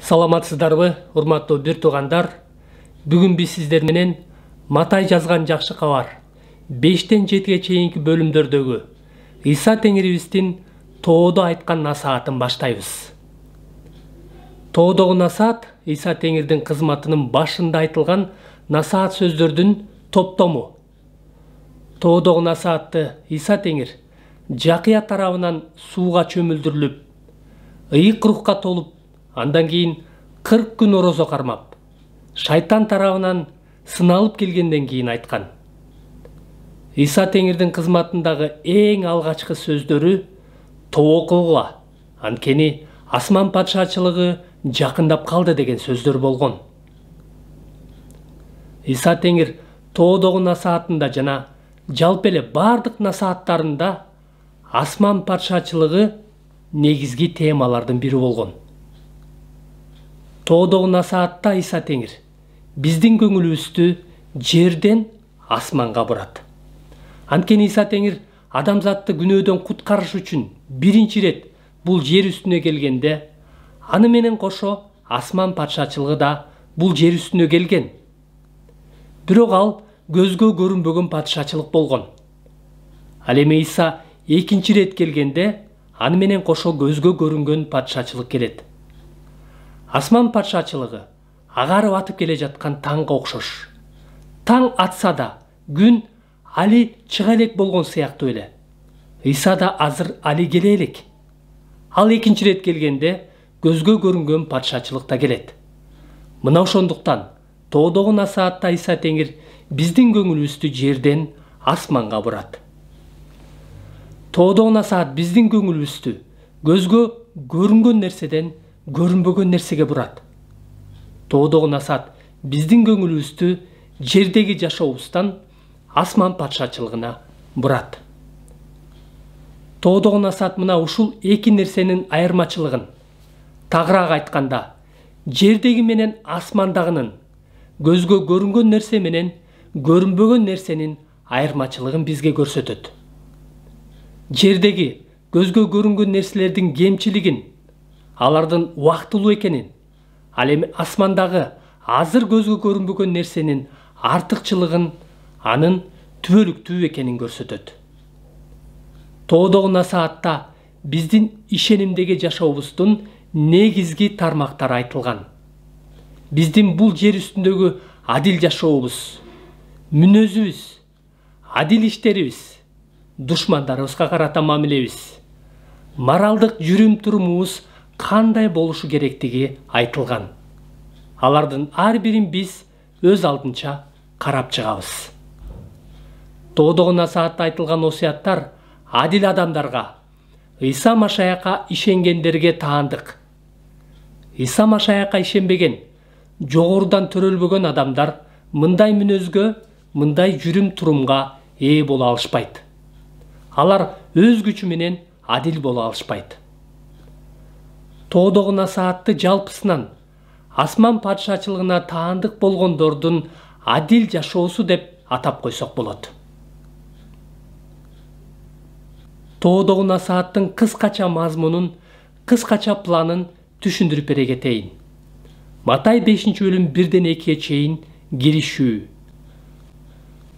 Саламатсыздарбы, урматтуу бир туугандар. Бүгүн биз сиздер менен Матай жазган жакшы кабар 5-тен 7-ге чейинки бөлүмдөрдөгү Иса Теңирибиздин тоодо айткан насаатын баштайбыз. Тоодогу насаат Иса Теңирдин кызматынын башында айтылган насаат сөздөрдүн топтому. Тоодогу насаатты Иса Теңир Жакыя тарабынан сууга чөмүлдүрүлүп, ыйык рухка толуп, андан кийин 40 күн орозо кармап, шайтан тарабынан сыналып келгенден кийин айткан. Иса Теңирдин кызматындагы эң алгачкы сөздөрү тоо кылгыла, анткени асман патшачылыгы жакындап калды деген сөздөр болгон. Иса Теңир тоодогу насаатында жана жалпы эле бардык насааттарында асман патшачылыгы негизги темалардын бири болгон. Тоодогу насаатта Иса Теңир биздин көңүлүбүздү жерден асманга бурат. Анткени Иса Теңир адамзатты күнөөдөн куткарыш үчүн биринчи рет бул жер үстүнө келгенде, аны менен кошо асман патшачылыгы да бул жер үстүнө келген. Бирок ал көзгө көрүнбөгөн патшачылык болгон. Ал эми Иса экинчи рет келгенде, аны менен кошо көзгө көрүнгөн патшачылык келет. Асман патшачылыгы агарып атып келе жаткан таңга окшош. Таң атса да, күн али чыга элек болгон сыяктуу эле. Иса да азыр али келе элек. Ал экинчи рет келгенде көзгө көрүнгөн патшачылыкта келет. Мына ошондуктан тоодогу насаатта Иса Теңир биздин көңүлүбүздү жерден асманга бурат. Тоодогу насаат биздин көңүлүбүздү көзгө көрүнгөн нерседен көрүнбөгөн нерсеге бурат. Тоодогу насаат биздин көңүлүбүздү жердеги жашообуздан асман патшачылыгына бурат. Тоодогу насаат мына ушул эки нерсенин айырмачылыгын, тагыраак айтканда, жердеги менен асмандагынын, көзгө көрүнгөн нерсе менен көрүнбөгөн нерсенин айырмачылыгын бизге көрсөтөт. Жердеги көзгө көрүнгөн нерселердин кемчилигин, алардын убактылуу экенин, ал эми асмандагы азыр көзгө көрүнбөгөн нерсенин артыкчылыгын, анын түбөлүктүү экенин көрсөтөт. Тоодогу насаатта биздин ишенимдеги жашообуздун негизги тармактары айтылган. Биздин бул жер үстүндөгү адил жашообуз, мүнөзүбүз, адил иштерибиз, душмандарыбызга карата мамилебиз, моралдык жүрүм-турумубуз кандай болушу керектиги айтылган. Алардын ар бирин биз өз алдынча карап чыгабыз. Тоодогу насаатта айтылган осуяттар адил адамдарга, Иса Машаякка ишенгендерге таандык. Иса Машаякка ишенбеген, жогорудан төрөлбөгөн адамдар мындай мүнөзгө, мындай жүрүм-турумга ээ боло алышпайт. Алар өз күчү менен адил боло алышпайт. Тоодогу насаатты жалпысынан асман патшачылыгына таандык болгондордун адил жашоосу деп атап койсок болот. Тоодогу насааттын кыскача мазмунун, кыскача планын түшүндүрүп бере кетейин. Матай 5-бөлүм 1-ден 2-ге чейин киришүү.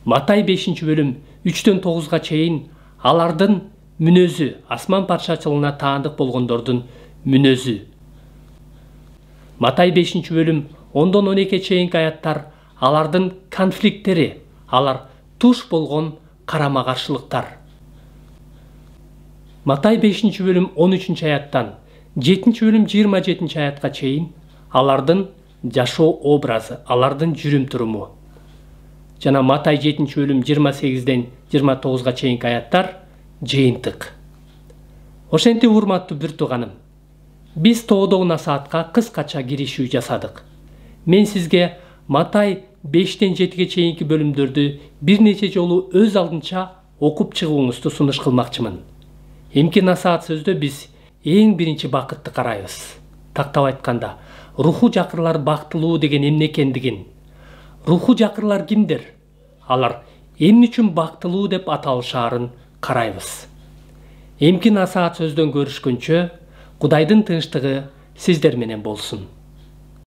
Матай 5-бөлүм 3-төн 9-га чейин алардын мүнөзү, асман патшачылыгына таандык болгондордун мүнөзү. Матай 5-бөлүм 10-дон 12-ге чейинки аяттар алардын конфликттери, алар туш болгон карама каршылыктар. Матай 5-бөлүм 13-чү аяттан 7-бөлүм 27-чи аятка чейин алардын жашоо образы, алардын жүрүм-туруму. Жана Матай 7-бөлүм 28-ден 29-га чейинки аяттар жыйынтык. Ошентип урматтуу бир тууганым, биз тоодогу насаатка кыскача киришүү жасадык. Мен сизге Матай 5-тен 7-ге чейинки бөлүмдөрдү бир нече жолу өз алдынча окуп чыгууңузду сунуш кылмакчымын. Эмки насаат сөздө биз эң биринчи бакытты карайбыз. Тактап айтканда, руху жакырлар бактылуу деген эмне экендигин, руху жакырлар кимдер? Алар эмне үчүн бактылуу деп аталышаарын карайбыз. Эмки насаат сөздөн көрүшкөнчө, Кудайдын тынчтыгы сиздер менен болсун.